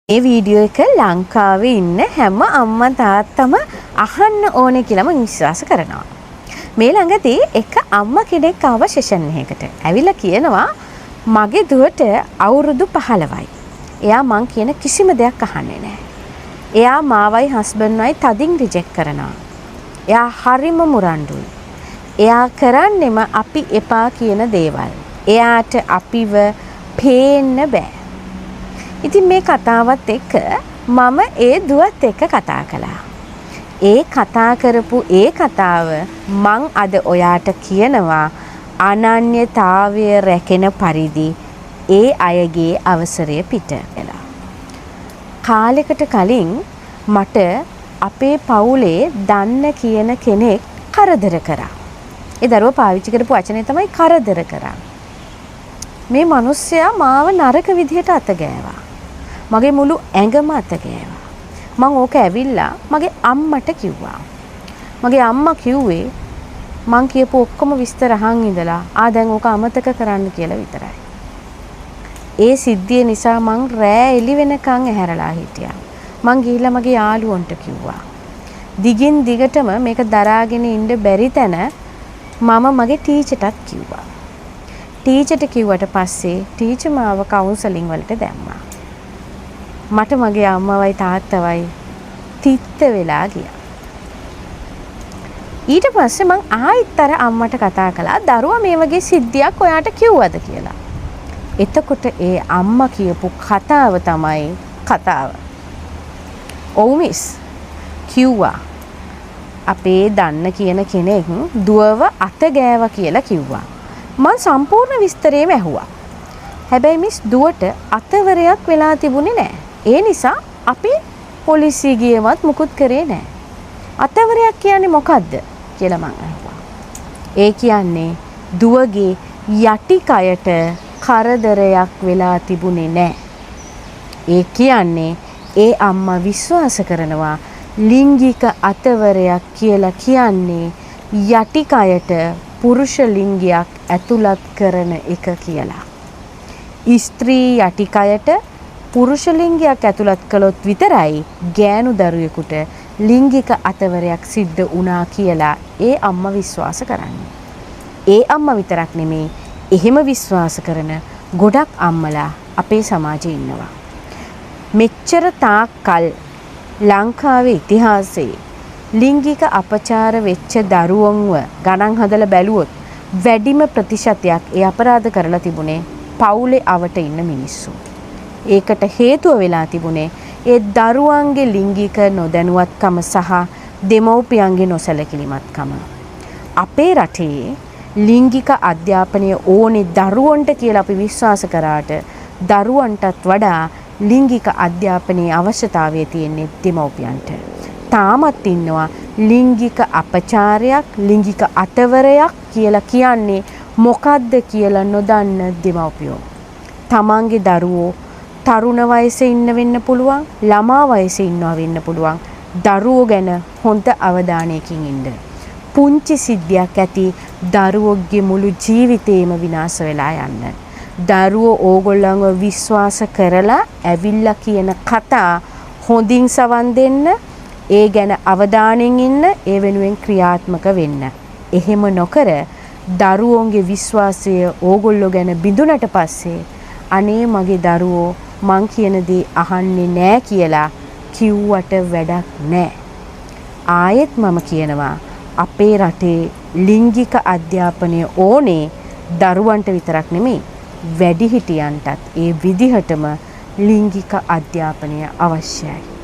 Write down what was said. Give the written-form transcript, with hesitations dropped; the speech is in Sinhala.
මේ වීඩියෝ එක ලංකාවේ ඉන්න හැම අම්මා තාත්තම අහන්න ඕනේ කියලා මම විශ්වාස කරනවා. මේ ළඟදී එක අම්මා කෙනෙක් ආව සෙෂන් එකකට. ඇවිල්ලා කියනවා මගේ දුවට අවුරුදු 15යි. එයා මං කියන කිසිම දෙයක් අහන්නේ නැහැ. එයා මාවයි හස්බන්ඩ්වයි තදින් රිජෙක්ට් කරනවා. එයා හරිම මුරණ්ඩුයි. එයා කරන්නෙම අපි එපා කියන දේවල්. එයාට අපිව පේන්න බෑ. ඉතින් මේ කතාවත් එක්ක මම ඒ දුවත් එක්ක කතා කළා. ඒ කතා කරපු ඒ කතාව මං අද ඔයාට කියනවා අනන්‍යතාවය රැකෙන පරිදි ඒ අයගේ අවසරය පිට වෙලා. කාලෙකට කලින් මට අපේ පවුලේ දන්න කියන කෙනෙක් කරදර කරා. ඒ දරුවා පාවිච්චි කරපු වචනේ තමයි කරදර කරා. මේ මිනිස්සයා මාව නරක විදිහට අත ගෑවා. මගේ මුළු ඇඟම අත ගෑවා. මං ඕක ඇවිල්ලා මගේ අම්මට කිව්වා. මගේ අම්මා කිව්වේ මං කියපු ඔක්කොම විස්තර අහන් ඉඳලා දැන් ඕක අමතක කරන්න කියලා විතරයි. ඒ සිද්ධිය නිසා මං රෑ එළි වෙනකන් ඇහැරලා හිටියා. මං ගිහිල්ලා මගේ යාළුවන්ට කිව්වා. දිගින් දිගටම මේක දරාගෙන ඉන්න බැරි තැන මම මගේ ටීචර්ටත් කිව්වා. ටීචර්ට කිව්වට පස්සේ ටීචර් මාව කවුන්සලින් වලට දැම්මා. මට මගේ අම්මවයි තාත්තවයි තිත්ත වෙලා ගියා. ඊට පස්සේ මං ආයිත්තර අම්මට කතා කළා දරුවා මේ වගේ සිද්ධියක් ඔයාට කිව්වද කියලා. එතකොට ඒ අම්මා කියපු කතාව තමයි කතාව. ඔව් මිස් කිව්වා. අපේ දන්න කියන කෙනෙක් දුවව අත ගෑවා කියලා කිව්වා. මං සම්පූර්ණ විස්තරේම ඇහුවා. හැබැයි මිස් දුවට අතවරයක් වෙලා තිබුණේ නැහැ. ඒ නිසා අපි පොලිසිය ගියවත් මුකුත් කරේ නැහැ. අතවරයක් කියන්නේ මොකද්ද කියලා මං අහුවා. ඒ කියන්නේ දුවගේ යටි කයට කරදරයක් වෙලා තිබුණේ නැහැ. ඒ කියන්නේ ඒ අම්මා විශ්වාස කරනවා ලිංගික අතවරයක් කියලා කියන්නේ යටි කයට පුරුෂ ලිංගයක් ඇතුළත් කරන එක කියලා. ස්ත්‍රී යටි කයට පුරුෂ ලිංගයක් ඇතුළත් කළොත් විතරයි ගෑනු දරුවෙකුට ලිංගික අතවරයක් සිද්ධ වුණා කියලා ඒ අම්මා විශ්වාස කරන්නේ. ඒ අම්මා විතරක් නෙමේ එහෙම විශ්වාස කරන ගොඩක් අම්මලා අපේ සමාජයේ ඉන්නවා. මෙච්චර තාක්කල් ලංකාවේ ඉතිහාසයේ ලිංගික අපචාර වෙච්ච දරුවන්ව ගණන් හදලා බැලුවොත් වැඩිම ප්‍රතිශතයක් ඒ අපරාධ කරලා තිබුණේ පවුලේ අවට ඉන්න මිනිස්සු. ඒකට හේතුව වෙලා තිබුණේ ඒ දරුවන්ගේ ලිංගික නොදැනුවත්කම සහ දෙමව්පියන්ගේ නොසැලකිලිමත්කම. අපේ රටේ ලිංගික අධ්‍යාපනය ඕනේ දරුවන්ට කියලා අපි විශ්වාස කරාට දරුවන්ටත් වඩා ලිංගික අධ්‍යාපනයේ අවශ්‍යතාවය තියෙන්නේ දෙමව්පියන්ට. තාමත් ඉන්නවා ලිංගික අපචාරයක් ලිංගික අතවරයක් කියලා කියන්නේ මොකද්ද කියලා නොදන්න දෙමව්පියෝ. තමන්ගේ දරුවෝ තරුණ වයසේ ඉන්න වෙන්න පුළුවන්, ළමා වයසේ ඉන්නවා වෙන්න පුළුවන්. දරුවෝ ගැන හොඳ අවධානයකින් ඉන්න. පුංචි සිද්ධියක් ඇති දරුවෝගේ මුළු ජීවිතේම විනාශ වෙලා යන්න. දරුවෝ ඕගොල්ලන්ව විශ්වාස කරලා ඇවිල්ලා කියන කතා හොඳින් සවන් දෙන්න, ඒ ගැන අවධානයෙන් ඉන්න, ඒ වෙනුවෙන් ක්‍රියාත්මක වෙන්න. එහෙම නොකර දරුවෝන්ගේ විශ්වාසය ඕගොල්ලෝ ගැන බිඳුනට පස්සේ අනේ මගේ දරුවෝ මං කියන දේ අහන්නේ නෑ කියලා කිව්වට වැඩක් නෑ. ආයෙත් මම කියනවා අපේ රටේ ලිංගික අධ්‍යාපනය ඕනේ දරුවන්ට විතරක් නෙමෙයි වැඩිහිටියන්ටත් ඒ විදිහටම ලිංගික අධ්‍යාපනය අවශ්‍යයි.